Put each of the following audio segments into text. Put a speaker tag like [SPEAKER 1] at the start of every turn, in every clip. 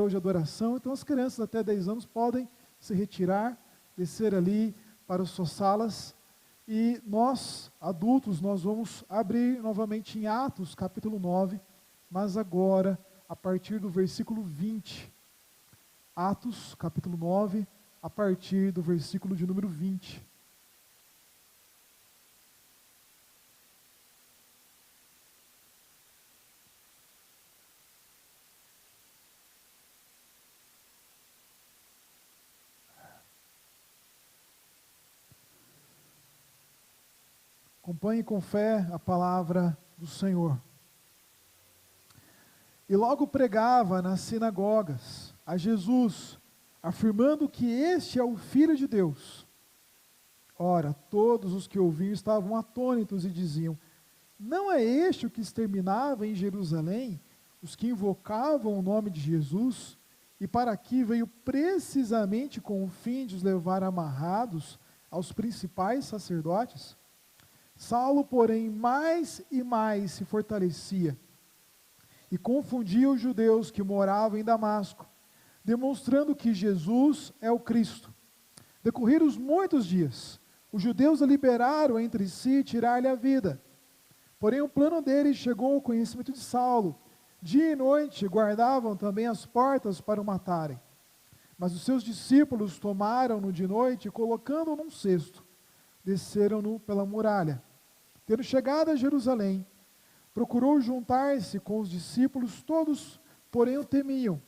[SPEAKER 1] hoje adoração, então as crianças até 10 anos podem se retirar, descer ali para as suas salas, e nós, adultos, nós vamos abrir novamente em Atos, capítulo 9, mas agora, a partir do versículo 20. Atos, capítulo 9, a partir do versículo de número 20. Acompanhe com fé a palavra do Senhor. E logo pregava nas sinagogas a Jesus, afirmando que este é o Filho de Deus. Ora, todos os que ouviam estavam atônitos e diziam: não é este o que exterminava em Jerusalém os que invocavam o nome de Jesus, e para aqui veio precisamente com o fim de os levar amarrados aos principais sacerdotes? Saulo, porém, mais e mais se fortalecia e confundia os judeus que moravam em Damasco, demonstrando que Jesus é o Cristo. Decorridos muitos dias, os judeus o liberaram entre si e tirar-lhe a vida. Porém, o plano deles chegou ao conhecimento de Saulo. Dia e noite guardavam também as portas para o matarem. Mas os seus discípulos tomaram-no de noite e, colocando-o num cesto, desceram-no pela muralha. Tendo chegado a Jerusalém, procurou juntar-se com os discípulos, todos, porém, o temiam,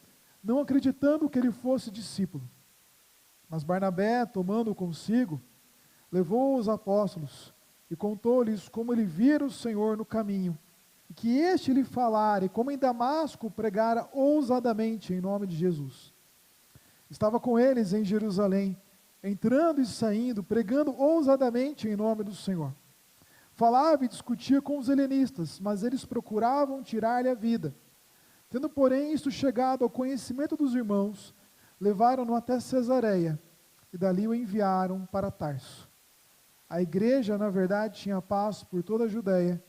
[SPEAKER 1] não acreditando que ele fosse discípulo. Mas Barnabé, tomando-o consigo, levou os apóstolos e contou-lhes como ele vira o Senhor no caminho, e que este lhe falara, e como em Damasco pregara ousadamente em nome de Jesus. Estava com eles em Jerusalém, entrando e saindo, pregando ousadamente em nome do Senhor. Falava e discutia com os helenistas, mas eles procuravam tirar-lhe a vida. Tendo, porém, isto chegado ao conhecimento dos irmãos, levaram-no até Cesareia, e dali o enviaram para Tarso. A igreja, na verdade, tinha paz por toda a Judéia,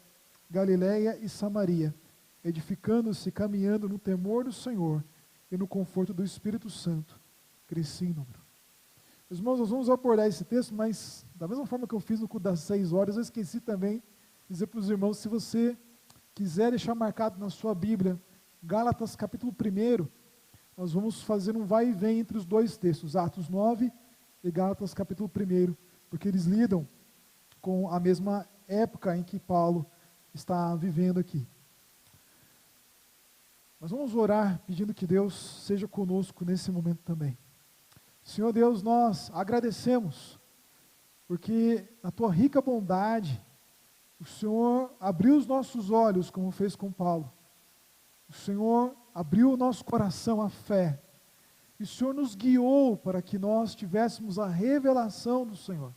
[SPEAKER 1] Galiléia e Samaria, edificando-se e caminhando no temor do Senhor e no conforto do Espírito Santo. Crescia em número. Meus irmãos, nós vamos abordar esse texto, mas da mesma forma que eu fiz no culto das 6 horas, eu esqueci também de dizer para os irmãos, se você quiser deixar marcado na sua Bíblia, Gálatas capítulo 1, nós vamos fazer um vai e vem entre os dois textos, Atos 9 e Gálatas capítulo 1, porque eles lidam com a mesma época em que Paulo está vivendo aqui. Nós vamos orar pedindo que Deus seja conosco nesse momento também. Senhor Deus, nós agradecemos, porque na Tua rica bondade, o Senhor abriu os nossos olhos, como fez com Paulo. O Senhor abriu o nosso coração à fé. E o Senhor nos guiou para que nós tivéssemos a revelação do Senhor.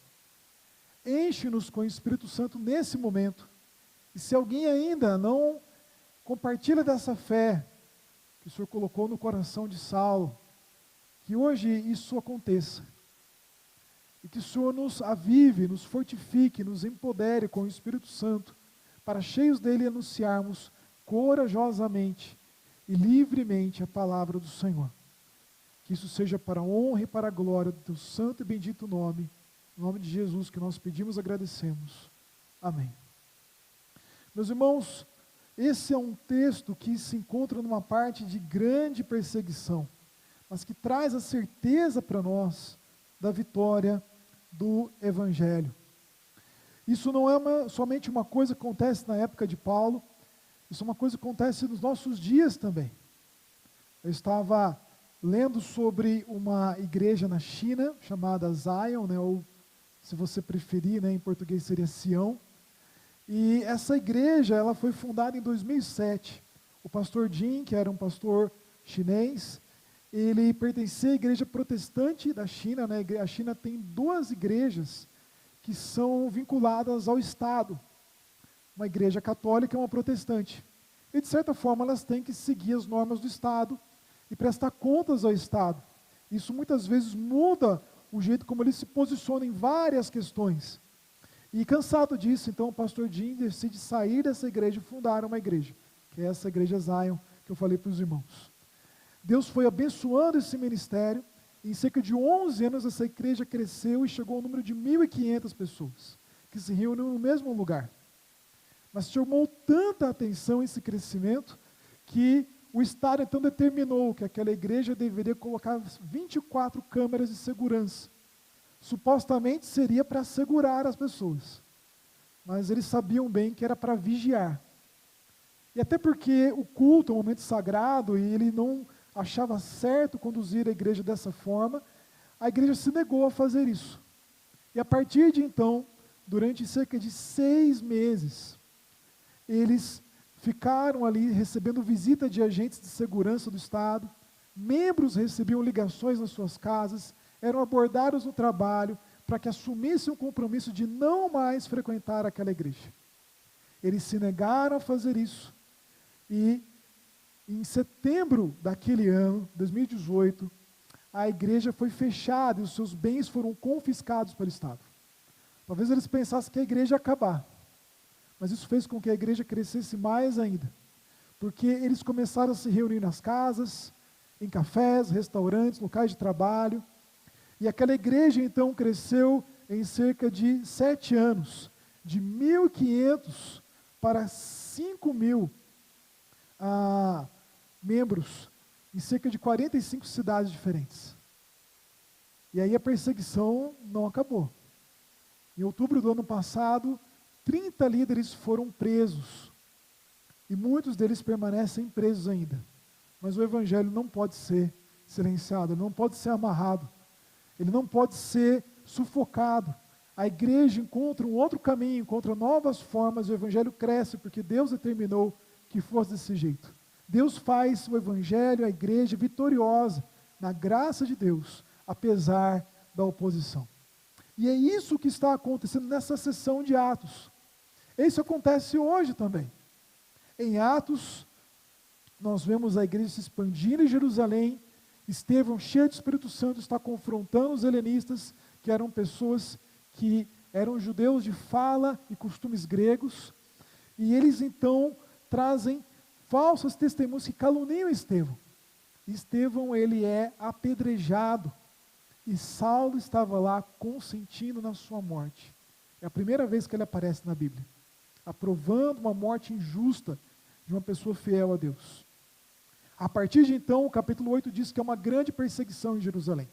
[SPEAKER 1] Enche-nos com o Espírito Santo nesse momento. E se alguém ainda não compartilha dessa fé que o Senhor colocou no coração de Saulo, que hoje isso aconteça. E que o Senhor nos avive, nos fortifique, nos empodere com o Espírito Santo, para cheios dele anunciarmos corajosamente e livremente a palavra do Senhor. Que isso seja para a honra e para a glória do teu santo e bendito nome, em nome de Jesus que nós pedimos e agradecemos. Amém. Meus irmãos, esse é um texto que se encontra numa parte de grande perseguição, mas que traz a certeza para nós da vitória do Evangelho. Isso não é somente uma coisa que acontece na época de Paulo, isso é uma coisa que acontece nos nossos dias também. Eu estava lendo sobre uma igreja na China, chamada Zion, ou se você preferir, em português seria Sião. E essa igreja, ela foi fundada em 2007. O pastor Jin, que era um pastor chinês, ele pertencia à igreja protestante da China, A China tem 2 igrejas que são vinculadas ao Estado. Uma igreja católica e uma protestante. E de certa forma elas têm que seguir as normas do Estado e prestar contas ao Estado. Isso muitas vezes muda o jeito como ele se posiciona em várias questões. E cansado disso, então o pastor Jim decide sair dessa igreja e fundar uma igreja, que é essa igreja Zion, que eu falei para os irmãos. Deus foi abençoando esse ministério. Em cerca de 11 anos, essa igreja cresceu e chegou ao número de 1.500 pessoas, que se reuniam no mesmo lugar. Mas chamou tanta atenção esse crescimento, que o Estado então determinou que aquela igreja deveria colocar 24 câmeras de segurança. Supostamente seria para segurar as pessoas, mas eles sabiam bem que era para vigiar. E até porque o culto é um momento sagrado, e ele não achava certo conduzir a igreja dessa forma, a igreja se negou a fazer isso. E a partir de então, durante cerca de 6 meses, eles ficaram ali recebendo visita de agentes de segurança do Estado, membros recebiam ligações nas suas casas, eram abordados no trabalho para que assumissem o compromisso de não mais frequentar aquela igreja. Eles se negaram a fazer isso, e em setembro daquele ano, 2018, a igreja foi fechada e os seus bens foram confiscados pelo Estado. Talvez eles pensassem que a igreja ia acabar, mas isso fez com que a igreja crescesse mais ainda, porque eles começaram a se reunir nas casas, em cafés, restaurantes, locais de trabalho, e aquela igreja então cresceu em cerca de 7 anos, de 1.500 para 5.000 membros, em cerca de 45 cidades diferentes. E aí a perseguição não acabou. Em outubro do ano passado, 30 líderes foram presos, e muitos deles permanecem presos ainda. Mas o evangelho não pode ser silenciado, ele não pode ser amarrado, ele não pode ser sufocado. A igreja encontra um outro caminho, encontra novas formas, o evangelho cresce, porque Deus determinou que fosse desse jeito. Deus faz o evangelho, a igreja, vitoriosa, na graça de Deus, apesar da oposição. E é isso que está acontecendo nessa sessão de Atos. Isso acontece hoje também. Em Atos, nós vemos a igreja se expandindo em Jerusalém. Estevão, cheio do Espírito Santo, está confrontando os helenistas, que eram pessoas que eram judeus de fala e costumes gregos, e eles então trazem falsas testemunhas que caluniam Estevão. Estevão, ele é apedrejado, e Saulo estava lá consentindo na sua morte. É a primeira vez que ele aparece na Bíblia, aprovando uma morte injusta de uma pessoa fiel a Deus. A partir de então, o capítulo 8 diz que é uma grande perseguição em Jerusalém.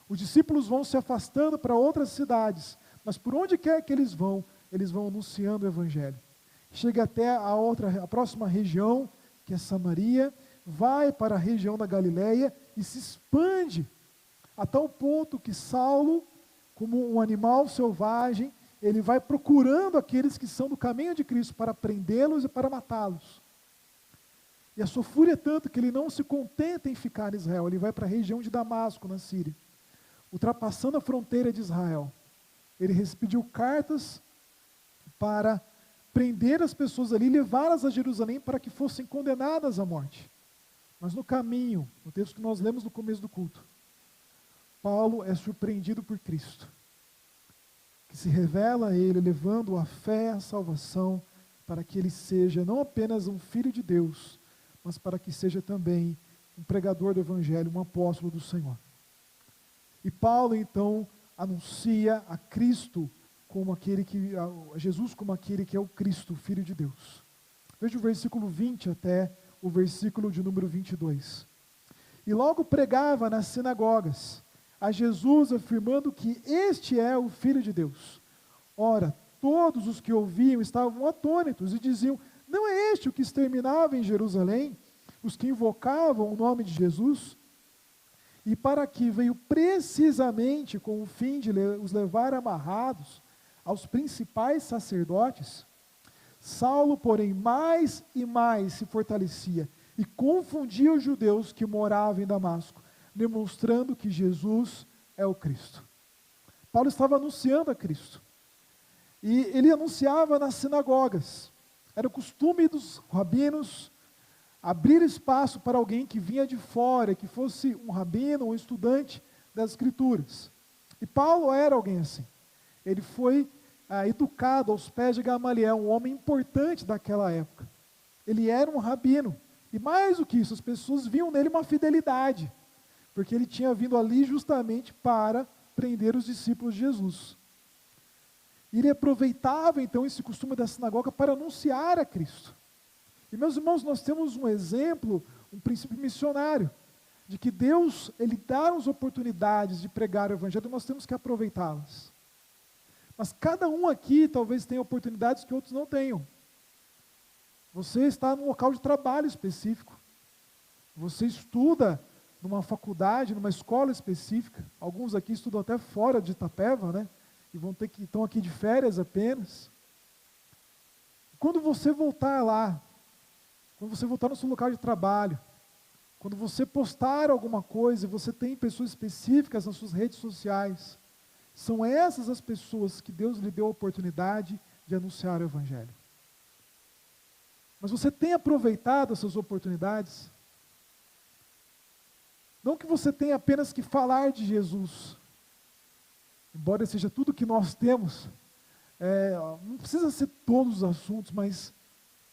[SPEAKER 1] Os discípulos vão se afastando para outras cidades, mas por onde quer que eles vão anunciando o evangelho. Chega até a próxima região, que é Samaria, vai para a região da Galileia e se expande a tal ponto que Saulo, como um animal selvagem, ele vai procurando aqueles que são do caminho de Cristo para prendê-los e para matá-los. E a sua fúria é tanto que ele não se contenta em ficar em Israel, ele vai para a região de Damasco, na Síria. Ultrapassando a fronteira de Israel, ele expediu cartas para prender as pessoas ali, levá-las a Jerusalém para que fossem condenadas à morte. Mas no caminho, no texto que nós lemos no começo do culto, Paulo é surpreendido por Cristo, que se revela a ele, levando a fé, a salvação, para que ele seja não apenas um filho de Deus, mas para que seja também um pregador do Evangelho, um apóstolo do Senhor. E Paulo então anuncia a Cristo como aquele que, a Jesus como aquele que é o Cristo, o Filho de Deus. Veja o versículo 20 até o versículo de número 22. E logo pregava nas sinagogas a Jesus, afirmando que este é o Filho de Deus. Ora, todos os que ouviam estavam atônitos e diziam: não é este o que exterminava em Jerusalém os que invocavam o nome de Jesus? E para que veio precisamente com o fim de os levar amarrados aos principais sacerdotes. Saulo, porém, mais e mais se fortalecia e confundia os judeus que moravam em Damasco, demonstrando que Jesus é o Cristo. Paulo estava anunciando a Cristo. E ele anunciava nas sinagogas. Era o costume dos rabinos abrir espaço para alguém que vinha de fora, que fosse um rabino, um estudante das Escrituras. E Paulo era alguém assim. Ele foi educado aos pés de Gamaliel, um homem importante daquela época. Ele era um rabino, E mais do que isso, as pessoas viam nele uma fidelidade, porque ele tinha vindo ali justamente para prender os discípulos de Jesus. E ele aproveitava então esse costume da sinagoga para anunciar a Cristo. E meus irmãos, nós temos um exemplo, um princípio missionário, de que Deus, Ele dá-nos oportunidades de pregar o Evangelho, e nós temos que aproveitá-las. Mas cada um aqui talvez tenha oportunidades que outros não tenham. Você está num local de trabalho específico. Você estuda numa faculdade, numa escola específica. Alguns aqui estudam até fora de Itapeva, né? E estão aqui de férias apenas. Quando você voltar lá, quando você voltar no seu local de trabalho, quando você postar alguma coisa e você tem pessoas específicas nas suas redes sociais, são essas as pessoas que Deus lhe deu a oportunidade de anunciar o Evangelho. Mas você tem aproveitado essas oportunidades? Não que você tenha apenas que falar de Jesus, embora seja tudo que nós temos, não precisa ser todos os assuntos, mas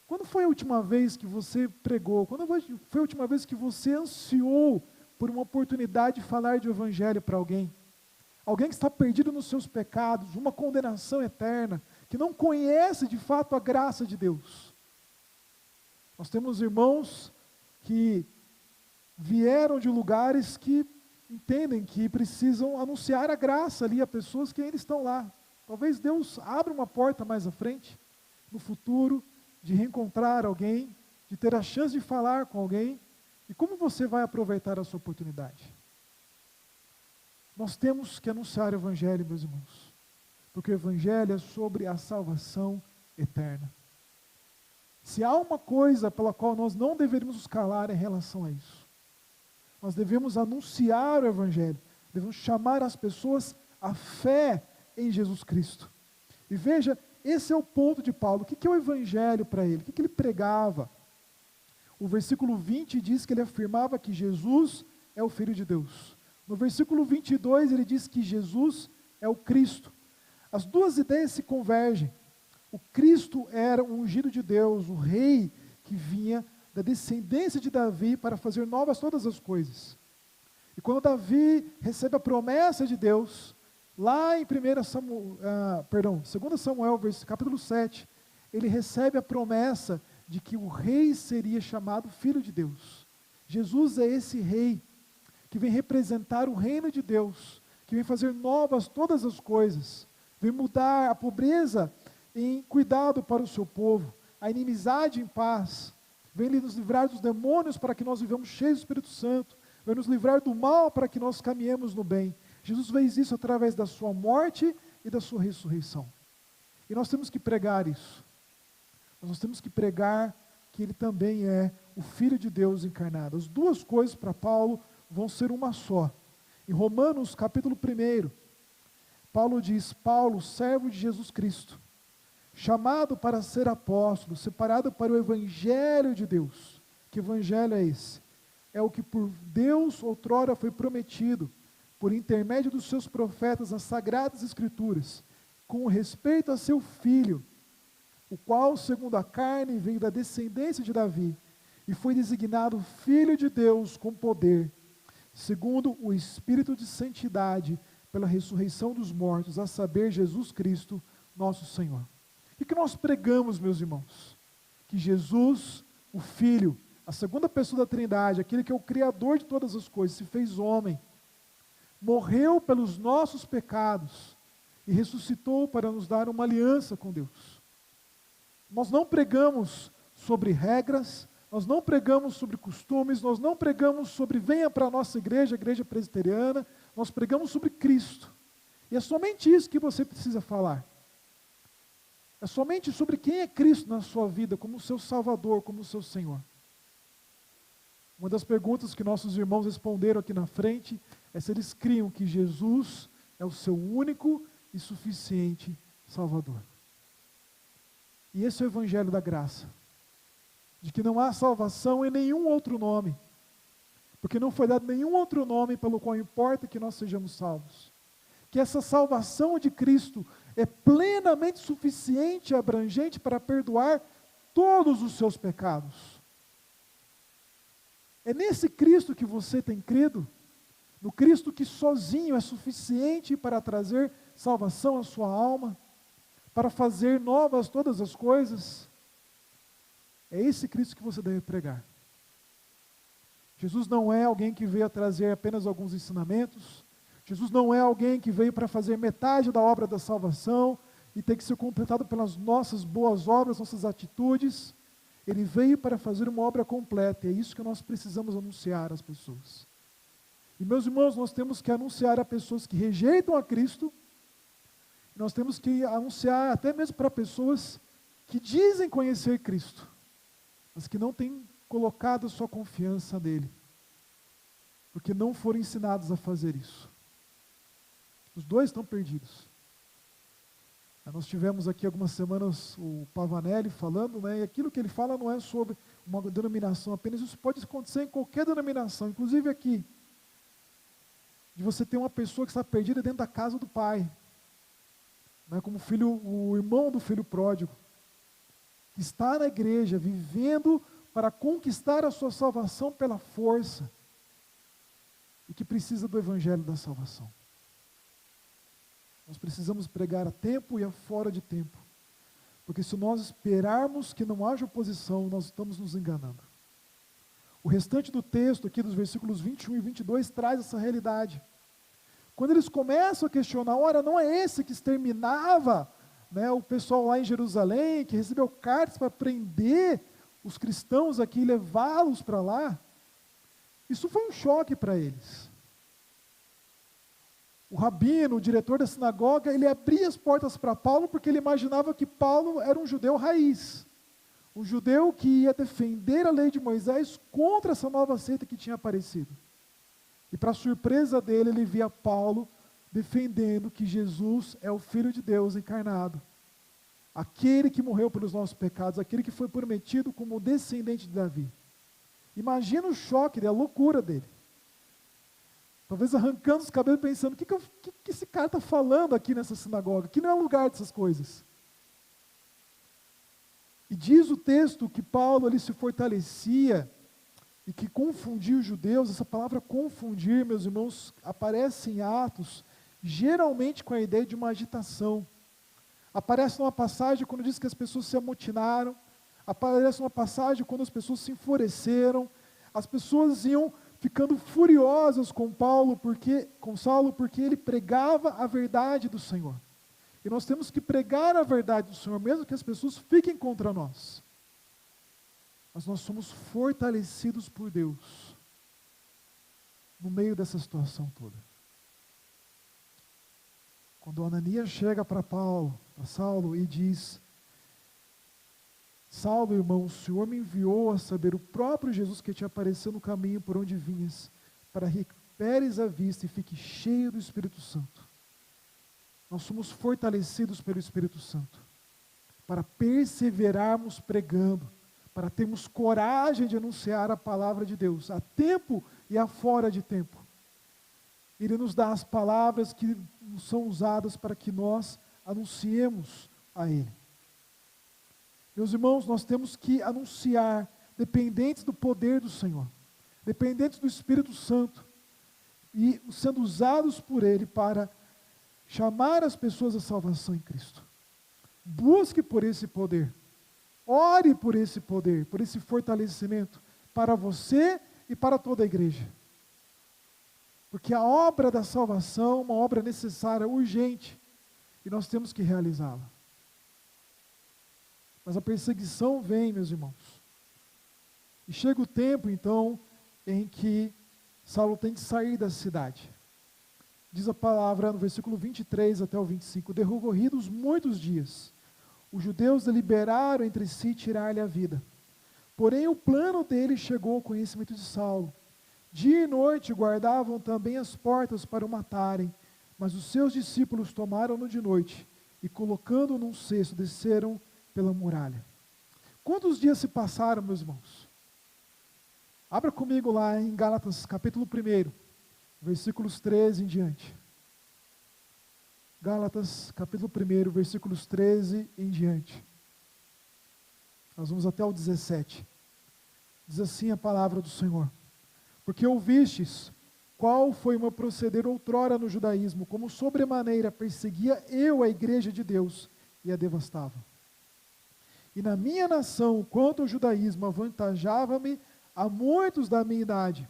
[SPEAKER 1] quando foi a última vez que você pregou? Quando foi a última vez que você ansiou por uma oportunidade de falar de Evangelho para alguém? Alguém que está perdido nos seus pecados, uma condenação eterna, que não conhece de fato a graça de Deus. Nós temos irmãos que vieram de lugares que entendem que precisam anunciar a graça ali a pessoas que ainda estão lá. Talvez Deus abra uma porta mais à frente, no futuro, de reencontrar alguém, de ter a chance de falar com alguém. E como você vai aproveitar essa oportunidade? Nós temos que anunciar o Evangelho, meus irmãos, porque o Evangelho é sobre a salvação eterna. Se há uma coisa pela qual nós não deveríamos nos calar em relação a isso, nós devemos anunciar o Evangelho, devemos chamar as pessoas à fé em Jesus Cristo. E veja, esse é o ponto de Paulo. O que é o Evangelho para ele? O que ele pregava? O versículo 20 diz que ele afirmava que Jesus é o Filho de Deus. No versículo 22 ele diz que Jesus é o Cristo. As duas ideias se convergem. O Cristo era o ungido de Deus, o rei que vinha da descendência de Davi para fazer novas todas as coisas. E quando Davi recebe a promessa de Deus, lá em 2 Samuel, capítulo 7, ele recebe a promessa de que o rei seria chamado Filho de Deus. Jesus é esse rei que vem representar o reino de Deus, que vem fazer novas todas as coisas, vem mudar a pobreza em cuidado para o seu povo, a inimizade em paz, vem nos livrar dos demônios para que nós vivamos cheios do Espírito Santo, vem nos livrar do mal para que nós caminhemos no bem. Jesus fez isso através da sua morte e da sua ressurreição. E nós temos que pregar isso. Nós temos que pregar que ele também é o Filho de Deus encarnado. As duas coisas para Paulo vão ser uma só. Em Romanos capítulo 1, Paulo diz: Paulo, servo de Jesus Cristo, chamado para ser apóstolo, separado para o Evangelho de Deus. Que Evangelho é esse? É o que por Deus outrora foi prometido, por intermédio dos seus profetas nas Sagradas Escrituras, com respeito a seu Filho, o qual, segundo a carne, veio da descendência de Davi, e foi designado Filho de Deus com poder, segundo o Espírito de santidade, pela ressurreição dos mortos, a saber, Jesus Cristo, nosso Senhor. O que nós pregamos, meus irmãos? Que Jesus, o Filho, a segunda pessoa da Trindade, aquele que é o Criador de todas as coisas, se fez homem, morreu pelos nossos pecados e ressuscitou para nos dar uma aliança com Deus. Nós não pregamos sobre regras, nós não pregamos sobre costumes, nós não pregamos sobre venha para a nossa igreja, a igreja presbiteriana, nós pregamos sobre Cristo. E é somente isso que você precisa falar. É somente sobre quem é Cristo na sua vida, como o seu Salvador, como o seu Senhor. Uma das perguntas que nossos irmãos responderam aqui na frente é se eles criam que Jesus é o seu único e suficiente Salvador. E esse é o Evangelho da graça, de que não há salvação em nenhum outro nome, porque não foi dado nenhum outro nome pelo qual importa que nós sejamos salvos. Que essa salvação de Cristo é plenamente suficiente e abrangente para perdoar todos os seus pecados. É nesse Cristo que você tem crido? No Cristo que sozinho é suficiente para trazer salvação à sua alma, para fazer novas todas as coisas? É esse Cristo que você deve pregar. Jesus não é alguém que veio a trazer apenas alguns ensinamentos. Jesus não é alguém que veio para fazer metade da obra da salvação e ter que ser completado pelas nossas boas obras, nossas atitudes. Ele veio para fazer uma obra completa, e é isso que nós precisamos anunciar às pessoas. E meus irmãos, nós temos que anunciar a pessoas que rejeitam a Cristo, nós temos que anunciar até mesmo para pessoas que dizem conhecer Cristo, mas que não têm colocado a sua confiança nele, porque não foram ensinados a fazer isso. Os dois estão perdidos. Nós tivemos aqui algumas semanas o Pavanelli falando, né, e aquilo que ele fala não é sobre uma denominação apenas, isso pode acontecer em qualquer denominação, inclusive aqui, de você ter uma pessoa que está perdida dentro da casa do pai, né, como o irmão do filho pródigo, que está na igreja, vivendo para conquistar a sua salvação pela força, e que precisa do evangelho da salvação. Nós precisamos pregar a tempo e a fora de tempo, porque se nós esperarmos que não haja oposição, nós estamos nos enganando. O restante do texto aqui dos versículos 21 e 22 traz essa realidade. Quando eles começam a questionar, ora, não é esse que exterminava, né, o pessoal lá em Jerusalém, que recebeu cartas para prender os cristãos aqui e levá-los para lá? Isso foi um choque para eles. O rabino, o diretor da sinagoga, ele abria as portas para Paulo porque ele imaginava que Paulo era um judeu raiz. Um judeu que ia defender a lei de Moisés contra essa nova seita que tinha aparecido. E para surpresa dele, ele via Paulo defendendo que Jesus é o Filho de Deus encarnado. Aquele que morreu pelos nossos pecados, aquele que foi prometido como descendente de Davi. Imagina o choque, a loucura dele. Talvez arrancando os cabelos pensando, o que esse cara está falando aqui nessa sinagoga? Aqui não é lugar dessas coisas. E diz o texto que Paulo ali se fortalecia e que confundia os judeus. Essa palavra confundir, meus irmãos, aparece em Atos, geralmente com a ideia de uma agitação. Aparece numa passagem quando diz que as pessoas se amotinaram, aparece numa passagem quando as pessoas se enfureceram, as pessoas iam ficando furiosas com Saulo, porque ele pregava a verdade do Senhor. E nós temos que pregar a verdade do Senhor, mesmo que as pessoas fiquem contra nós. Mas nós somos fortalecidos por Deus, no meio dessa situação toda. Quando Ananias chega para Saulo, e diz, Saulo, irmão, o Senhor me enviou a saber o próprio Jesus que te apareceu no caminho por onde vinhas, para recuperes a vista e fique cheio do Espírito Santo. Nós somos fortalecidos pelo Espírito Santo, para perseverarmos pregando, para termos coragem de anunciar a palavra de Deus, a tempo e a fora de tempo. Ele nos dá as palavras que são usadas para que nós anunciemos a Ele. Meus irmãos, nós temos que anunciar, dependentes do poder do Senhor, dependentes do Espírito Santo, e sendo usados por Ele para chamar as pessoas à salvação em Cristo. Busque por esse poder, ore por esse poder, por esse fortalecimento, para você e para toda a igreja. Porque a obra da salvação é uma obra necessária, urgente, e nós temos que realizá-la. Mas a perseguição vem, meus irmãos. E chega o tempo, então, em que Saulo tem que sair da cidade. Diz a palavra no versículo 23 até o 25, decorridos muitos dias, os judeus deliberaram entre si tirar-lhe a vida. Porém, o plano dele chegou ao conhecimento de Saulo. Dia e noite guardavam também as portas para o matarem, mas os seus discípulos tomaram-no de noite e, colocando-o num cesto, desceram pela muralha. Quantos dias se passaram, meus irmãos? Abra comigo lá em Gálatas capítulo 1, versículos 13 em diante. Gálatas capítulo 1, versículos 13 em diante. Nós vamos até o 17. Diz assim a palavra do Senhor. Porque ouvistes qual foi o meu proceder outrora no judaísmo, como sobremaneira perseguia eu a igreja de Deus e a devastava. E na minha nação, quanto ao judaísmo, avantajava-me a muitos da minha idade,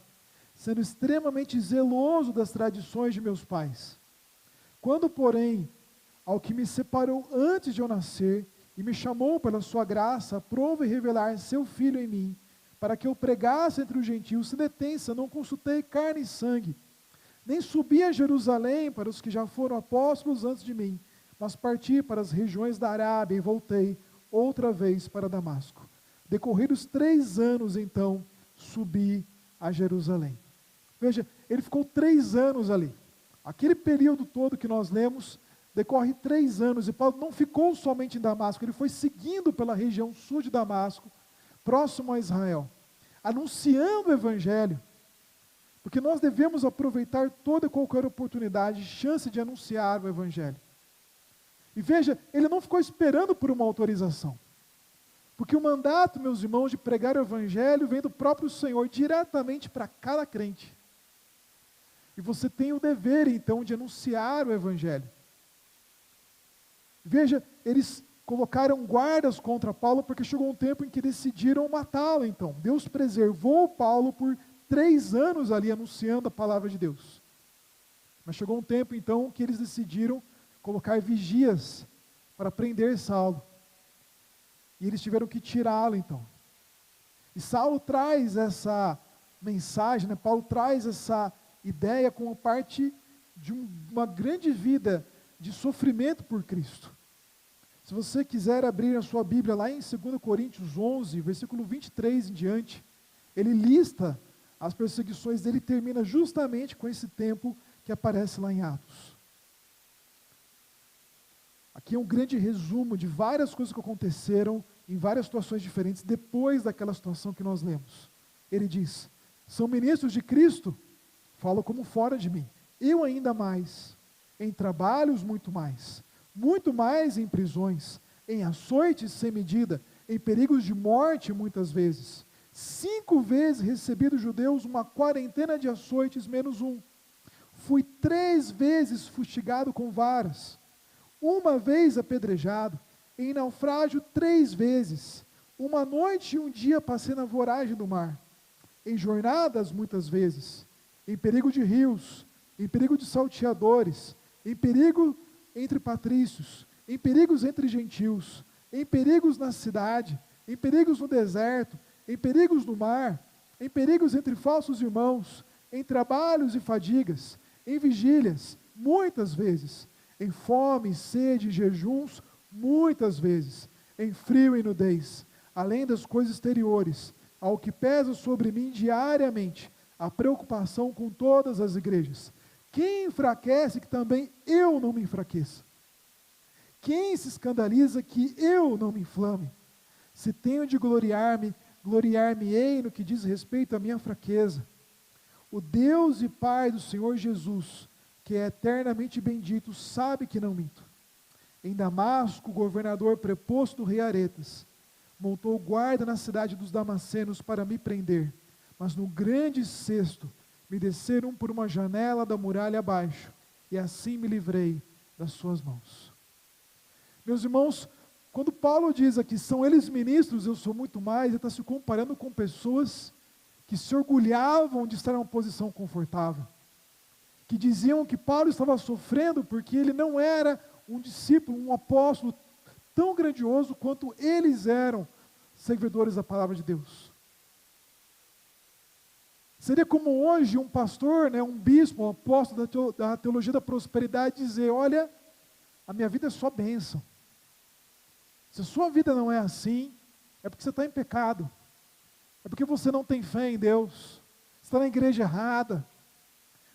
[SPEAKER 1] sendo extremamente zeloso das tradições de meus pais. Quando, porém, ao que me separou antes de eu nascer, e me chamou pela sua graça, aprove revelar seu Filho em mim, para que eu pregasse entre os gentios, sem detença, não consultei carne e sangue, nem subi a Jerusalém para os que já foram apóstolos antes de mim, mas parti para as regiões da Arábia e voltei outra vez para Damasco. Decorridos 3 anos, então, subi a Jerusalém. Veja, ele ficou 3 anos ali. Aquele período todo que nós lemos, decorre 3 anos, e Paulo não ficou somente em Damasco, ele foi seguindo pela região sul de Damasco, próximo a Israel, anunciando o Evangelho, porque nós devemos aproveitar toda e qualquer oportunidade, chance de anunciar o Evangelho. E veja, ele não ficou esperando por uma autorização, porque o mandato, meus irmãos, de pregar o Evangelho vem do próprio Senhor, diretamente para cada crente. E você tem o dever, então, de anunciar o Evangelho. Veja, eles colocaram guardas contra Paulo, porque chegou um tempo em que decidiram matá-lo, então. Deus preservou Paulo por 3 anos ali, anunciando a palavra de Deus. Mas chegou um tempo, então, que eles decidiram colocar vigias para prender Saulo. E eles tiveram que tirá-lo, então. E Saulo traz essa mensagem, né? Paulo traz essa ideia como parte de uma grande vida de sofrimento por Cristo. Se você quiser abrir a sua Bíblia lá em 2 Coríntios 11, versículo 23 em diante, ele lista as perseguições dele e termina justamente com esse tempo que aparece lá em Atos. Aqui é um grande resumo de várias coisas que aconteceram em várias situações diferentes depois daquela situação que nós lemos. Ele diz: são ministros de Cristo? Falo como fora de mim. Eu ainda mais, em trabalhos muito mais em prisões, em açoites sem medida, em perigos de morte muitas vezes. 5 vezes recebi dos judeus uma quarentena de açoites menos um. Fui 3 vezes fustigado com varas, 1 vez apedrejado, em naufrágio 3 vezes. 1 noite e 1 dia passei na voragem do mar, em jornadas muitas vezes, em perigo de rios, em perigo de salteadores, em perigo entre patrícios, em perigos entre gentios, em perigos na cidade, em perigos no deserto, em perigos no mar, em perigos entre falsos irmãos, em trabalhos e fadigas, em vigílias, muitas vezes, em fome, sede e jejuns, muitas vezes, em frio e nudez, além das coisas exteriores, ao que pesa sobre mim diariamente, a preocupação com todas as igrejas. Quem enfraquece que também eu não me enfraqueça? Quem se escandaliza que eu não me inflame? Se tenho de gloriar-me, gloriar-me-ei no que diz respeito à minha fraqueza. O Deus e Pai do Senhor Jesus, que é eternamente bendito, sabe que não minto. Em Damasco, o governador preposto do rei Aretas montou guarda na cidade dos Damascenos para me prender, mas no grande cesto me desceram por uma janela da muralha abaixo, e assim me livrei das suas mãos. Meus irmãos, quando Paulo diz aqui, são eles ministros, eu sou muito mais, ele está se comparando com pessoas que se orgulhavam de estar em uma posição confortável, que diziam que Paulo estava sofrendo porque ele não era um discípulo, um apóstolo tão grandioso quanto eles eram servidores da palavra de Deus. Seria como hoje um pastor, né, um bispo, um apóstolo da teologia da prosperidade dizer: olha, a minha vida é só bênção. Se a sua vida não é assim, é porque você está em pecado. É porque você não tem fé em Deus. Você está na igreja errada.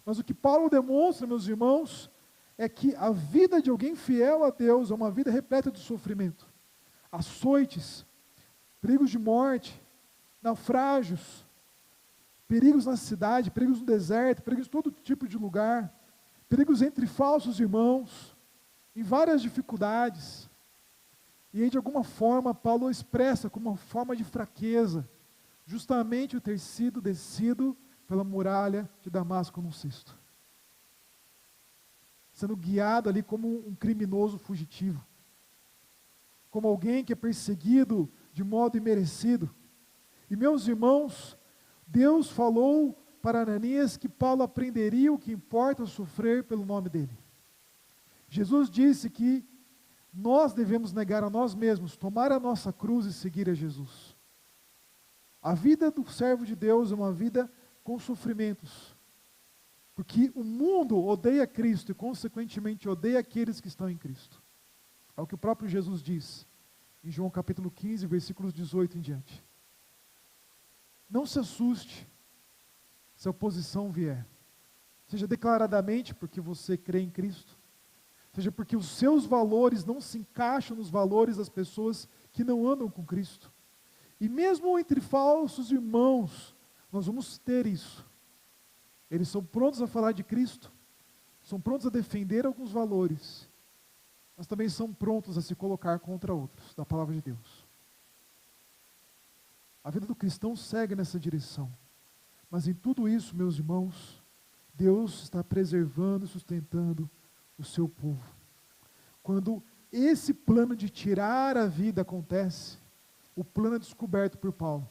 [SPEAKER 1] Mas o que Paulo demonstra, meus irmãos, é que a vida de alguém fiel a Deus é uma vida repleta de sofrimento. Açoites, perigos de morte, naufrágios, perigos na cidade, perigos no deserto, perigos em todo tipo de lugar, perigos entre falsos irmãos, em várias dificuldades. E aí, de alguma forma, Paulo expressa como uma forma de fraqueza, justamente o ter sido descido pela muralha de Damasco num cesto, sendo guiado ali como um criminoso fugitivo, como alguém que é perseguido de modo imerecido. E meus irmãos, Deus falou para Ananias que Paulo aprenderia o que importa sofrer pelo nome dele. Jesus disse que nós devemos negar a nós mesmos, tomar a nossa cruz e seguir a Jesus. A vida do servo de Deus é uma vida com sofrimentos, porque o mundo odeia Cristo e consequentemente odeia aqueles que estão em Cristo. É o que o próprio Jesus diz em João capítulo 15, versículos 18 em diante. Não se assuste se a oposição vier, seja declaradamente porque você crê em Cristo, seja porque os seus valores não se encaixam nos valores das pessoas que não andam com Cristo. E mesmo entre falsos irmãos, nós vamos ter isso. Eles são prontos a falar de Cristo, são prontos a defender alguns valores, mas também são prontos a se colocar contra outros, da palavra de Deus. A vida do cristão segue nessa direção. Mas em tudo isso, meus irmãos, Deus está preservando e sustentando o seu povo. Quando esse plano de tirar a vida acontece, o plano é descoberto por Paulo.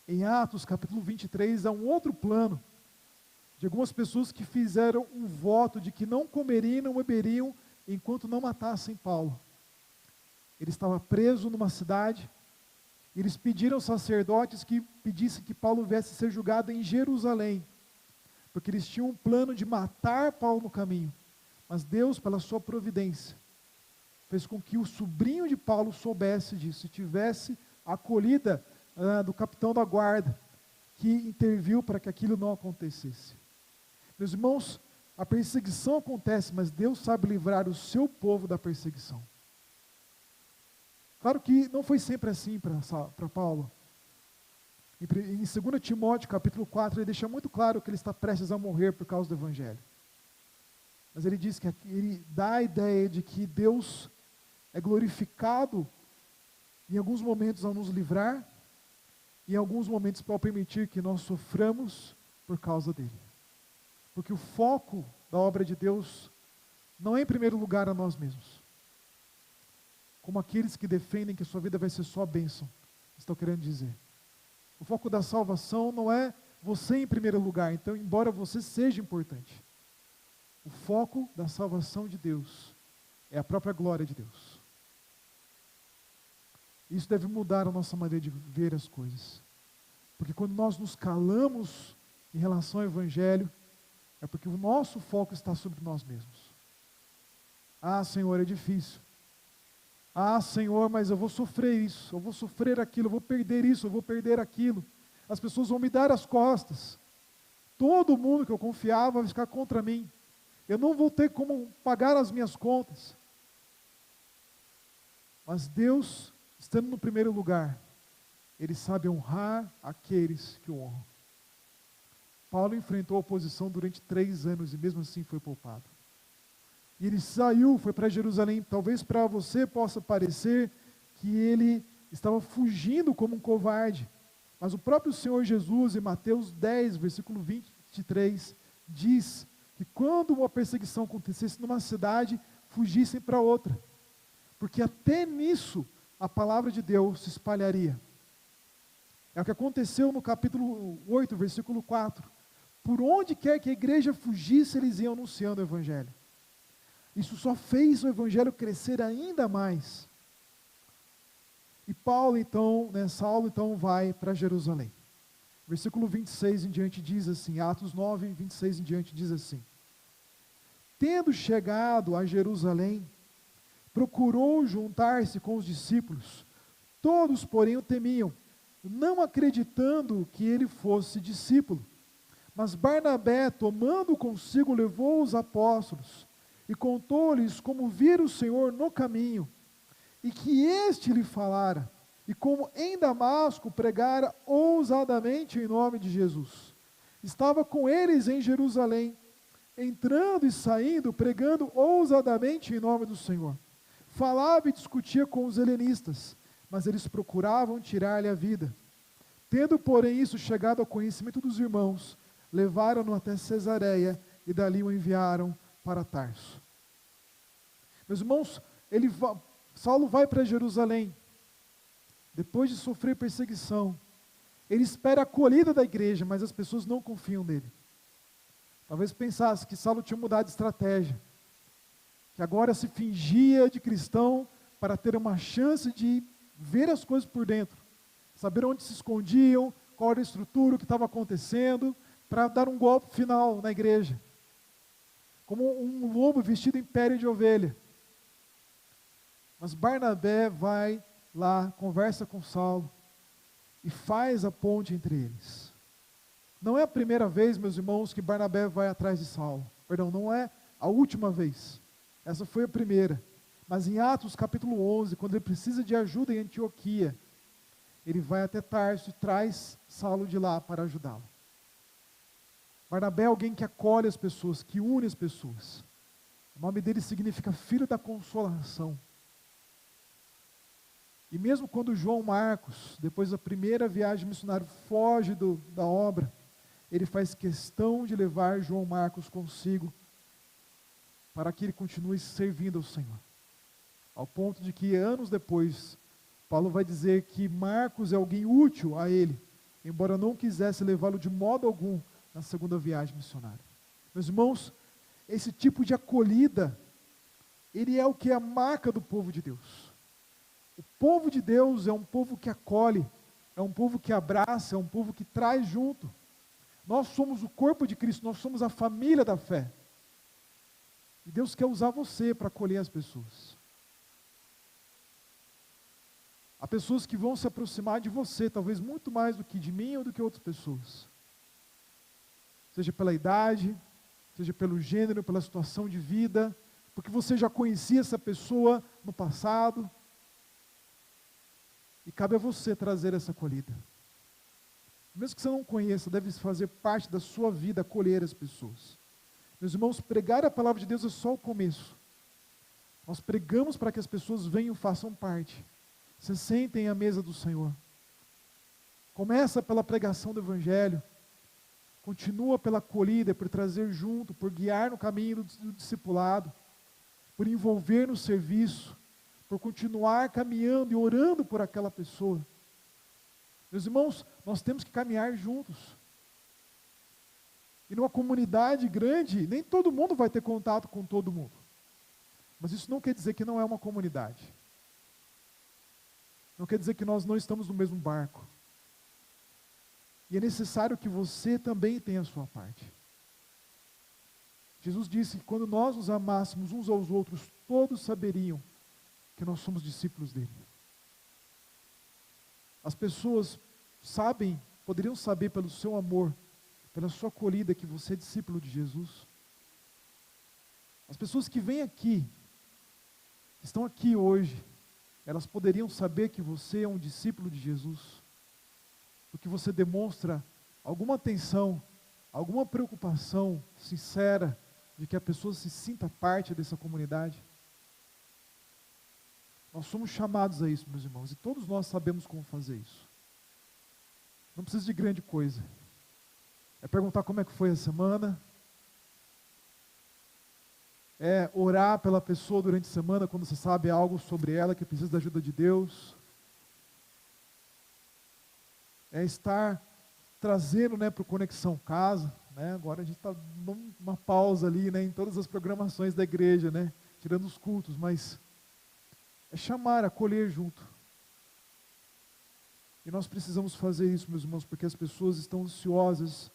[SPEAKER 1] Em Atos capítulo 23, há um outro plano, de algumas pessoas que fizeram um voto de que não comeriam e não beberiam enquanto não matassem Paulo. Ele estava preso numa cidade, e eles pediram aos sacerdotes que pedissem que Paulo viesse ser julgado em Jerusalém, porque eles tinham um plano de matar Paulo no caminho. Mas Deus, pela sua providência, fez com que o sobrinho de Paulo soubesse disso, e tivesse a acolhida do capitão da guarda, que interviu para que aquilo não acontecesse. Meus irmãos, a perseguição acontece, mas Deus sabe livrar o seu povo da perseguição. Claro que não foi sempre assim para Paulo. Em 2 Timóteo capítulo 4, ele deixa muito claro que ele está prestes a morrer por causa do Evangelho. Mas ele diz que ele dá a ideia de que Deus é glorificado em alguns momentos ao nos livrar, e em alguns momentos para permitir que nós soframos por causa dele. Porque o foco da obra de Deus não é em primeiro lugar a nós mesmos, como aqueles que defendem que sua vida vai ser só bênção, estão querendo dizer. O foco da salvação não é você em primeiro lugar, então, embora você seja importante, o foco da salvação de Deus é a própria glória de Deus. Isso deve mudar a nossa maneira de ver as coisas, porque quando nós nos calamos em relação ao Evangelho, é porque o nosso foco está sobre nós mesmos. Ah, Senhor, é difícil. Ah, Senhor, mas eu vou sofrer isso, eu vou sofrer aquilo, eu vou perder isso, eu vou perder aquilo. As pessoas vão me dar as costas. Todo mundo que eu confiava vai ficar contra mim. Eu não vou ter como pagar as minhas contas. Mas Deus, estando no primeiro lugar, Ele sabe honrar aqueles que o honram. Paulo enfrentou a oposição durante 3 anos e mesmo assim foi poupado. E ele saiu, foi para Jerusalém. Talvez para você possa parecer que ele estava fugindo como um covarde. Mas o próprio Senhor Jesus, em Mateus 10, versículo 23, diz que quando uma perseguição acontecesse numa cidade, fugissem para outra. Porque até nisso a palavra de Deus se espalharia. É o que aconteceu no capítulo 8, versículo 4. Por onde quer que a igreja fugisse, eles iam anunciando o Evangelho. Isso só fez o Evangelho crescer ainda mais. E Paulo, então, Saulo, então, vai para Jerusalém. Versículo 26 em diante diz assim, Atos 9, 26 em diante diz assim: Tendo chegado a Jerusalém, procurou juntar-se com os discípulos. Todos, porém, o temiam, não acreditando que ele fosse discípulo. Mas Barnabé, tomando consigo, levou os apóstolos e contou-lhes como vira o Senhor no caminho, e que este lhe falara, e como em Damasco pregara ousadamente em nome de Jesus. Estava com eles em Jerusalém, entrando e saindo, pregando ousadamente em nome do Senhor. Falava e discutia com os helenistas, mas eles procuravam tirar-lhe a vida. Tendo, porém, isso chegado ao conhecimento dos irmãos, levaram-no até Cesareia e dali o enviaram para Tarso. Meus irmãos, Saulo vai para Jerusalém, depois de sofrer perseguição. Ele espera a acolhida da igreja, mas as pessoas não confiam nele. Talvez pensasse que Saulo tinha mudado de estratégia, que agora se fingia de cristão para ter uma chance de ver as coisas por dentro, saber onde se escondiam, qual era a estrutura, o que estava acontecendo, para dar um golpe final na igreja. Como um lobo vestido em pele de ovelha. Mas Barnabé vai lá, conversa com Saulo e faz a ponte entre eles. Não é a primeira vez, meus irmãos, que Barnabé vai atrás de Saulo. Perdão, não é a última vez. Essa foi a primeira. Mas em Atos capítulo 11, quando ele precisa de ajuda em Antioquia, ele vai até Tarso e traz Saulo de lá para ajudá-lo. Barnabé é alguém que acolhe as pessoas, que une as pessoas. O nome dele significa filho da consolação. E mesmo quando João Marcos, depois da primeira viagem missionária, foge da obra, ele faz questão de levar João Marcos consigo, para que ele continue servindo ao Senhor. Ao ponto de que anos depois, Paulo vai dizer que Marcos é alguém útil a ele, embora não quisesse levá-lo de modo algum na segunda viagem missionária. Meus irmãos, esse tipo de acolhida, ele é o que é a marca do povo de Deus. O povo de Deus é um povo que acolhe, é um povo que abraça, é um povo que traz junto. Nós somos o corpo de Cristo, nós somos a família da fé. E Deus quer usar você para acolher as pessoas. Há pessoas que vão se aproximar de você, talvez muito mais do que de mim ou do que outras pessoas. Seja pela idade, seja pelo gênero, pela situação de vida, porque você já conhecia essa pessoa no passado. E cabe a você trazer essa acolhida. Mesmo que você não conheça, deve fazer parte da sua vida acolher as pessoas. Meus irmãos, pregar a palavra de Deus é só o começo. Nós pregamos para que as pessoas venham e façam parte. Se sentem à mesa do Senhor. Começa pela pregação do Evangelho. Continua pela acolhida, por trazer junto, por guiar no caminho do discipulado, por envolver no serviço, por continuar caminhando e orando por aquela pessoa. Meus irmãos, nós temos que caminhar juntos. E numa comunidade grande, nem todo mundo vai ter contato com todo mundo. Mas isso não quer dizer que não é uma comunidade. Não quer dizer que nós não estamos no mesmo barco. E é necessário que você também tenha a sua parte. Jesus disse que quando nós nos amássemos uns aos outros, todos saberiam que nós somos discípulos dele. As pessoas sabem, poderiam saber pelo seu amor, pela sua acolhida, que você é discípulo de Jesus. As pessoas que vêm aqui, que estão aqui hoje, elas poderiam saber que você é um discípulo de Jesus, porque você demonstra alguma atenção, alguma preocupação sincera de que a pessoa se sinta parte dessa comunidade. Nós somos chamados a isso, meus irmãos, e todos nós sabemos como fazer isso. Não precisa de grande coisa. É perguntar como é que foi a semana. É orar pela pessoa durante a semana quando você sabe algo sobre ela que precisa da ajuda de Deus. É estar trazendo, para o Conexão Casa. Agora a gente está dando uma pausa ali, em todas as programações da igreja, tirando os cultos, mas é chamar, acolher junto. E nós precisamos fazer isso, meus irmãos, porque as pessoas estão ansiosas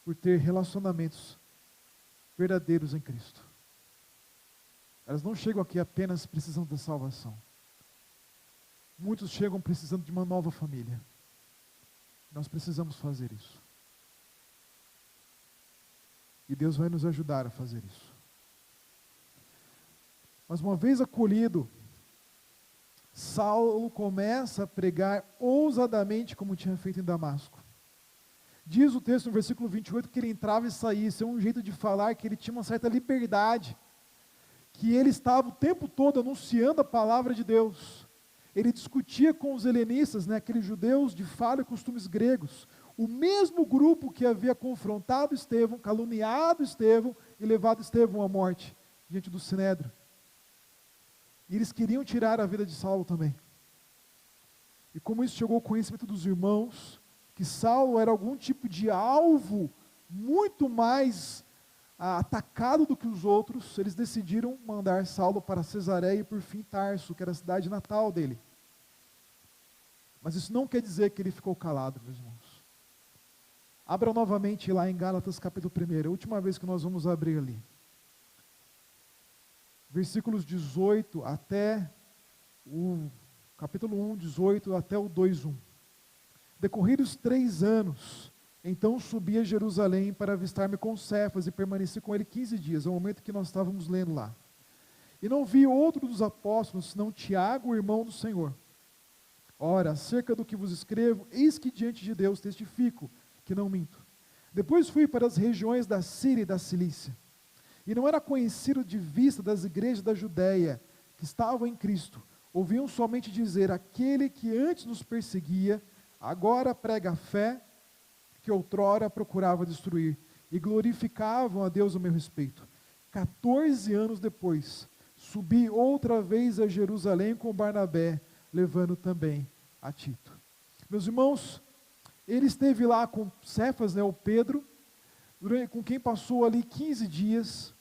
[SPEAKER 1] por ter relacionamentos verdadeiros em Cristo. Elas não chegam aqui apenas precisando da salvação. Muitos chegam precisando de uma nova família. Nós precisamos fazer isso. E Deus vai nos ajudar a fazer isso. Mas uma vez acolhido, Saulo começa a pregar ousadamente como tinha feito em Damasco. Diz o texto no versículo 28 que ele entrava e saía. Isso é um jeito de falar que ele tinha uma certa liberdade, que ele estava o tempo todo anunciando a palavra de Deus. ele discutia com os helenistas, né, aqueles judeus de fala e costumes gregos, o mesmo grupo que havia confrontado Estevão, caluniado Estevão e levado Estevão à morte, diante do Sinédrio. E eles queriam tirar a vida de Saulo também. E como isso chegou ao conhecimento dos irmãos, que Saulo era algum tipo de alvo muito mais atacado do que os outros, eles decidiram mandar Saulo para Cesareia e por fim Tarso, que era a cidade natal dele. Mas isso não quer dizer que ele ficou calado, meus irmãos. Abra novamente lá em Gálatas capítulo 1, a última vez que nós vamos abrir ali. Versículos 18 até o capítulo 1, 18 até o 2:1. Decorridos 3 anos, então subi a Jerusalém para avistar-me com Cefas e permaneci com ele 15 dias, é o momento que nós estávamos lendo lá. E não vi outro dos apóstolos, senão Tiago, o irmão do Senhor. Ora, acerca do que vos escrevo, eis que diante de Deus testifico, que não minto. Depois fui para as regiões da Síria e da Cilícia, e não era conhecido de vista das igrejas da Judéia, que estavam em Cristo. Ouviam somente dizer, aquele que antes nos perseguia, agora prega a fé, que outrora procurava destruir, e glorificavam a Deus a meu respeito. 14 anos depois, subi outra vez a Jerusalém com Barnabé, levando também a Tito. Meus irmãos, ele esteve lá com Cefas, né, o Pedro, com quem passou ali 15 dias.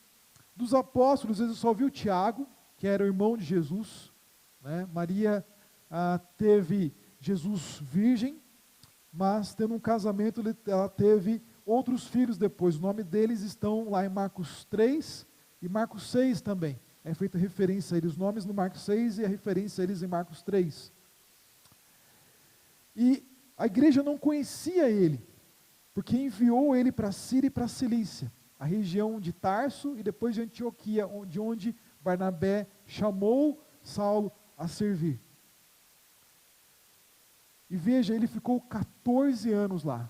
[SPEAKER 1] Dos apóstolos, ele só viu Tiago, que era o irmão de Jesus, né? Maria teve Jesus virgem, mas tendo um casamento, ela teve outros filhos depois. O nome deles estão lá em Marcos 3 e Marcos 6 também. É feita referência a eles, os nomes no Marcos 6 e a referência a eles em Marcos 3. E a igreja não conhecia ele, porque enviou ele para a Síria e para a Cilícia, a região de Tarso e depois de Antioquia, de onde Barnabé chamou Saulo a servir. E veja, ele ficou 14 anos lá,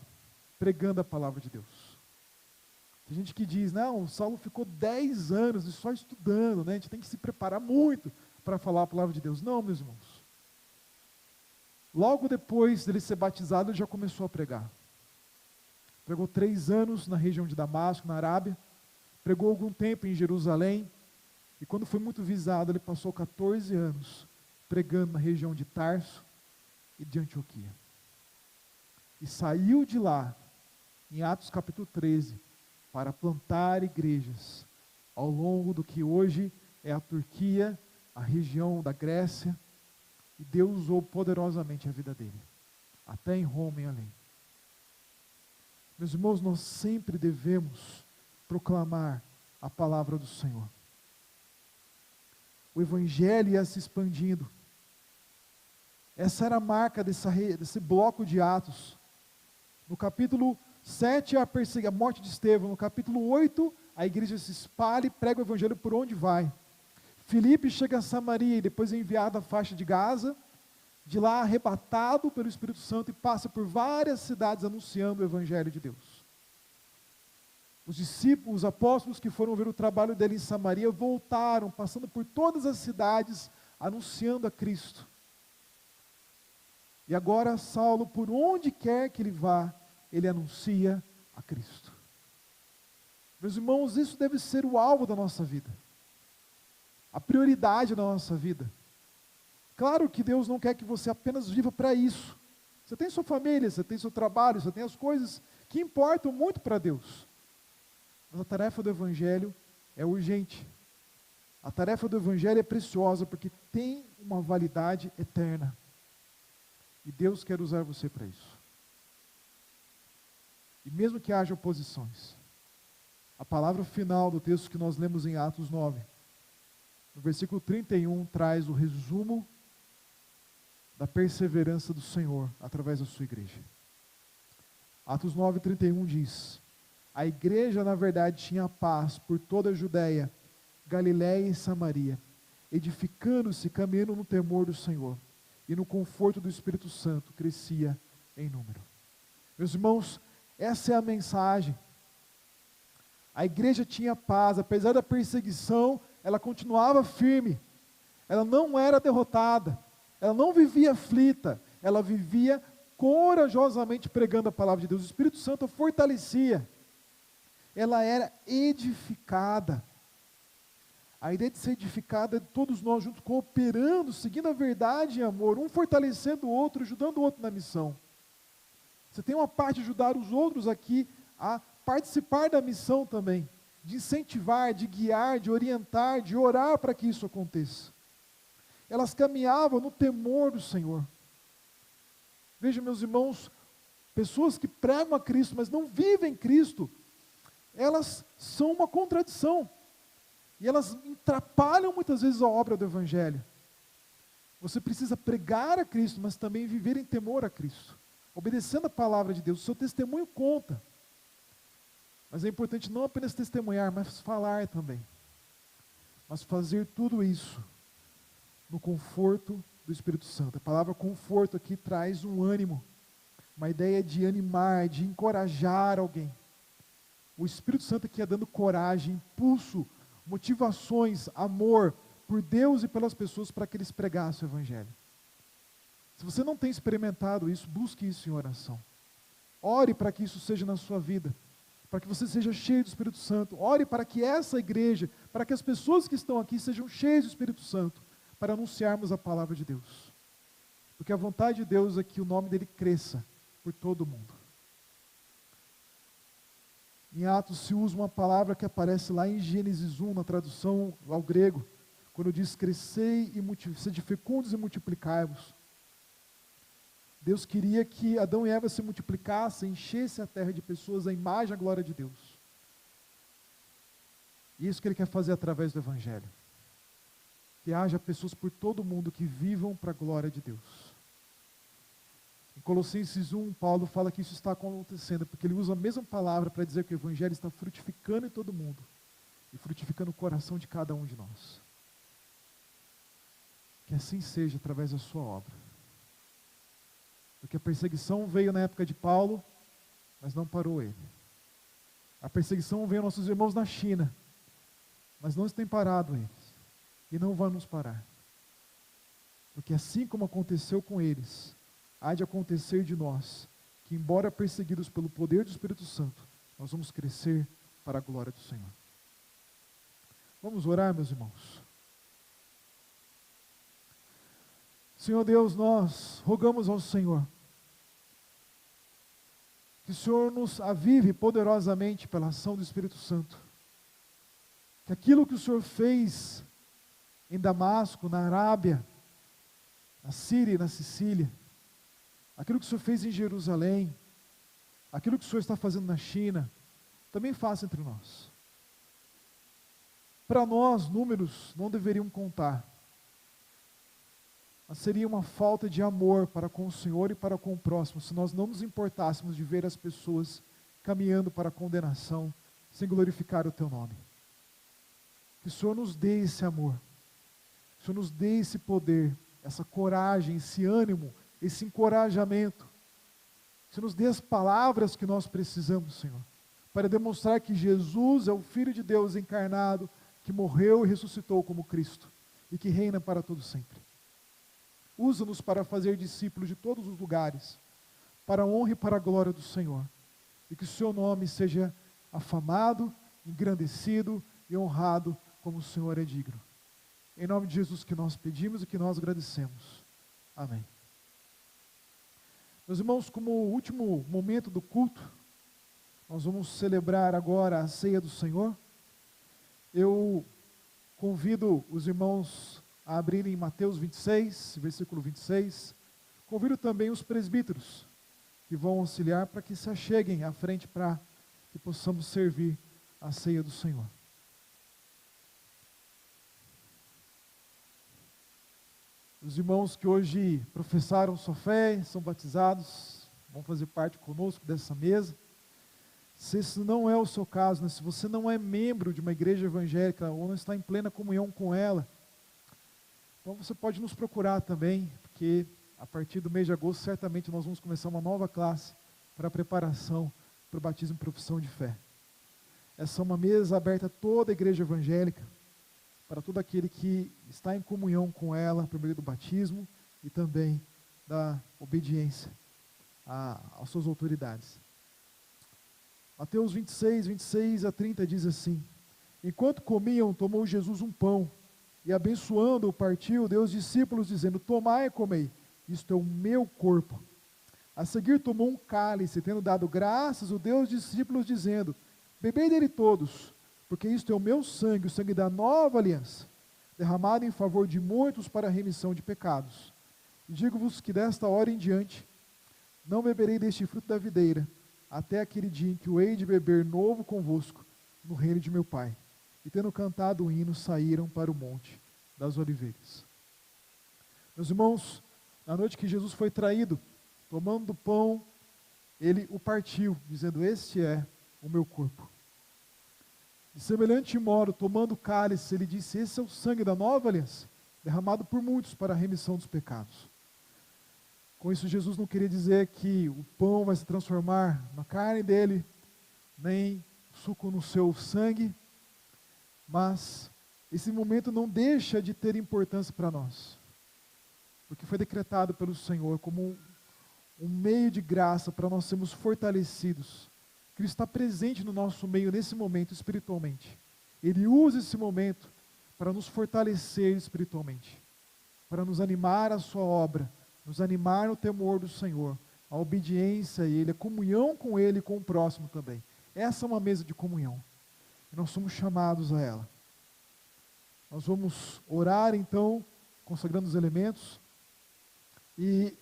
[SPEAKER 1] pregando a palavra de Deus. Tem gente que diz, não, Saulo ficou 10 anos só estudando, né? A gente tem que se preparar muito para falar a palavra de Deus. Não, meus irmãos. Logo depois dele ser batizado, ele já começou a pregar. Pregou 3 anos na região de Damasco, na Arábia. Pregou algum tempo em Jerusalém. E quando foi muito visado, ele passou 14 anos pregando na região de Tarso e de Antioquia. E saiu de lá, em Atos capítulo 13, para plantar igrejas ao longo do que hoje é a Turquia, a região da Grécia, e Deus usou poderosamente a vida dele, até em Roma e além. Meus irmãos, nós sempre devemos proclamar a palavra do Senhor. O Evangelho ia se expandindo. Essa era a marca desse bloco de Atos. No capítulo 7, a morte de Estevão. No capítulo 8, a igreja se espalha e prega o Evangelho por onde vai. Filipe chega a Samaria e depois é enviado à faixa de Gaza. De lá, arrebatado pelo Espírito Santo e passa por várias cidades anunciando o Evangelho de Deus. Os discípulos, os apóstolos que foram ver o trabalho dele em Samaria, voltaram, passando por todas as cidades, anunciando a Cristo. E agora Saulo, por onde quer que ele vá, ele anuncia a Cristo. Meus irmãos, isso deve ser o alvo da nossa vida. A prioridade da nossa vida. Claro que Deus não quer que você apenas viva para isso. Você tem sua família, você tem seu trabalho, você tem as coisas que importam muito para Deus. Mas a tarefa do Evangelho é urgente. A tarefa do Evangelho é preciosa porque tem uma validade eterna. E Deus quer usar você para isso. E mesmo que haja oposições, a palavra final do texto que nós lemos em Atos 9, no versículo 31, traz o resumo da perseverança do Senhor através da sua igreja. Atos 9, 31 diz: a igreja, na verdade, tinha paz por toda a Judéia, Galiléia e Samaria, edificando-se, caminhando no temor do Senhor, e no conforto do Espírito Santo, crescia em número. Meus irmãos, essa é a mensagem. A igreja tinha paz, apesar da perseguição, ela continuava firme, ela não era derrotada, Ela não vivia aflita, ela vivia corajosamente pregando a palavra de Deus. O Espírito Santo a fortalecia. Ela era edificada. A ideia de ser edificada é todos nós juntos cooperando, seguindo a verdade e amor, um fortalecendo o outro, ajudando o outro na missão. Você tem uma parte de ajudar os outros aqui a participar da missão também, de incentivar, de guiar, de orientar, de orar para que isso aconteça. Elas caminhavam no temor do Senhor. Veja, meus irmãos, pessoas que pregam a Cristo, mas não vivem Cristo, elas são uma contradição. E elas atrapalham muitas vezes a obra do Evangelho. Você precisa pregar a Cristo, mas também viver em temor a Cristo, obedecendo a palavra de Deus. O seu testemunho conta. Mas é importante não apenas testemunhar, mas falar também. Mas fazer tudo isso no conforto do Espírito Santo. A palavra conforto aqui traz um ânimo, uma ideia de animar, de encorajar alguém. O Espírito Santo aqui é dando coragem, impulso, motivações, amor por Deus e pelas pessoas para que eles pregassem o Evangelho. Se você não tem experimentado isso, busque isso em oração. Ore para que isso seja na sua vida, para que você seja cheio do Espírito Santo. Ore para que essa igreja, para que as pessoas que estão aqui sejam cheias do Espírito Santo, para anunciarmos a palavra de Deus. Porque a vontade de Deus é que o nome dele cresça por todo o mundo. Em Atos se usa uma palavra que aparece lá em Gênesis 1, na tradução ao grego, quando diz crescei e sede fecundos e multiplicai-vos. Deus queria que Adão e Eva se multiplicassem, enchessem a terra de pessoas, a imagem e a glória de Deus. E isso que Ele quer fazer através do Evangelho. Que haja pessoas por todo o mundo que vivam para a glória de Deus. Em Colossenses 1, Paulo fala que isso está acontecendo, porque ele usa a mesma palavra para dizer que o Evangelho está frutificando em todo mundo, e frutificando o coração de cada um de nós. Que assim seja através da sua obra. Porque a perseguição veio na época de Paulo, mas não parou ele. A perseguição veio aos nossos irmãos na China, mas não tem parado eles. E não vai nos parar. Porque assim como aconteceu com eles, há de acontecer de nós, que embora perseguidos pelo poder do Espírito Santo, nós vamos crescer para a glória do Senhor. Vamos orar, meus irmãos. Senhor Deus, nós rogamos ao Senhor que o Senhor nos avive poderosamente pela ação do Espírito Santo. Que aquilo que o Senhor fez em Damasco, na Arábia, na Síria e na Sicília, aquilo que o Senhor fez em Jerusalém, aquilo que o Senhor está fazendo na China, também faça entre nós. Para nós, números não deveriam contar, mas seria uma falta de amor para com o Senhor e para com o próximo, se nós não nos importássemos de ver as pessoas caminhando para a condenação, sem glorificar o Teu nome. Que o Senhor nos dê esse amor, que o Senhor nos dê esse poder, essa coragem, esse ânimo, esse encorajamento. Que o Senhor nos dê as palavras que nós precisamos, Senhor, para demonstrar que Jesus é o Filho de Deus encarnado, que morreu e ressuscitou como Cristo, e que reina para todo sempre. Usa-nos para fazer discípulos de todos os lugares, para a honra e para a glória do Senhor, e que o Seu nome seja afamado, engrandecido e honrado como o Senhor é digno. Em nome de Jesus que nós pedimos e que nós agradecemos. Amém. Meus irmãos, como último momento do culto, nós vamos celebrar agora a ceia do Senhor. Eu convido os irmãos a abrirem Mateus 26, versículo 26. Convido também os presbíteros que vão auxiliar para que se acheguem à frente para que possamos servir a ceia do Senhor. Os irmãos que hoje professaram sua fé, são batizados, vão fazer parte conosco dessa mesa. Se esse não é o seu caso, né, se você não é membro de uma igreja evangélica ou não está em plena comunhão com ela, então você pode nos procurar também, porque a partir do mês de agosto certamente nós vamos começar uma nova classe para a preparação para o batismo e profissão de fé. Essa é uma mesa aberta a toda a igreja evangélica, para todo aquele que está em comunhão com ela por meio do batismo e também da obediência às suas autoridades. Mateus 26 a 30 diz assim: enquanto comiam, tomou Jesus um pão, e abençoando-o, partiu, deu aos discípulos, dizendo: tomai e comei, isto é o meu corpo. A seguir tomou um cálice, tendo dado graças, o deu aos discípulos, dizendo: bebei dele todos, porque isto é o meu sangue, o sangue da nova aliança, derramado em favor de muitos para a remissão de pecados. E digo-vos que desta hora em diante, não beberei deste fruto da videira, até aquele dia em que o hei de beber novo convosco, no reino de meu Pai. E tendo cantado o hino, saíram para o monte das oliveiras. Meus irmãos, na noite que Jesus foi traído, tomando do pão, ele o partiu, dizendo: este é o meu corpo. De semelhante modo, tomando o cálice, ele disse: esse é o sangue da nova aliança, derramado por muitos para a remissão dos pecados. Com isso, Jesus não queria dizer que o pão vai se transformar na carne dele, nem o suco no seu sangue, mas esse momento não deixa de ter importância para nós, porque foi decretado pelo Senhor como um meio de graça para nós sermos fortalecidos. Cristo está presente no nosso meio nesse momento espiritualmente. Ele usa esse momento para nos fortalecer espiritualmente, para nos animar à sua obra, nos animar no temor do Senhor, a obediência a Ele, a comunhão com Ele e com o próximo também. Essa é uma mesa de comunhão, e nós somos chamados a ela. Nós vamos orar então, consagrando os elementos, e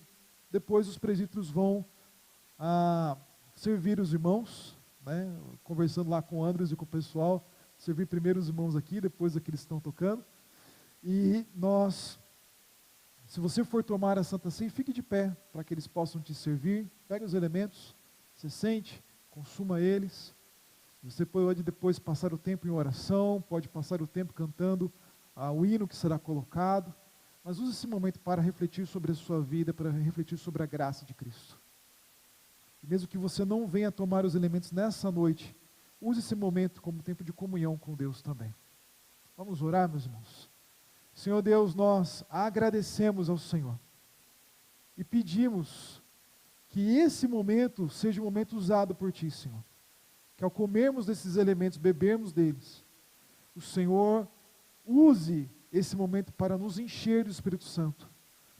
[SPEAKER 1] depois os presbíteros vão servir os irmãos, né, conversando lá com o Andres e com o pessoal, servir primeiro os irmãos aqui, depois aqueles que estão tocando. E nós, se você for tomar a Santa Ceia, fique de pé, para que eles possam te servir. Pegue os elementos, se sente, consuma eles. Você pode depois passar o tempo em oração, pode passar o tempo cantando o hino que será colocado, mas use esse momento para refletir sobre a sua vida, para refletir sobre a graça de Cristo. E mesmo que você não venha tomar os elementos nessa noite, use esse momento como tempo de comunhão com Deus também. Vamos orar, meus irmãos. Senhor Deus, nós agradecemos ao Senhor e pedimos que esse momento seja um momento usado por Ti, Senhor. Que ao comermos desses elementos, bebermos deles, o Senhor use esse momento para nos encher do Espírito Santo,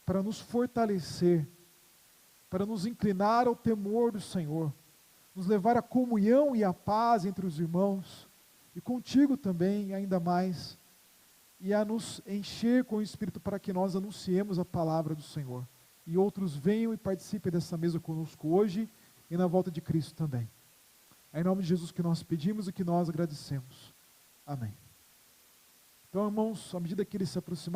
[SPEAKER 1] para nos fortalecer, para nos inclinar ao temor do Senhor, nos levar à comunhão e à paz entre os irmãos, e contigo também, ainda mais, e a nos encher com o Espírito para que nós anunciemos a palavra do Senhor, e outros venham e participem dessa mesa conosco hoje e na volta de Cristo também. É em nome de Jesus que nós pedimos e que nós agradecemos. Amém. Então, irmãos, à medida que eles se aproximarem,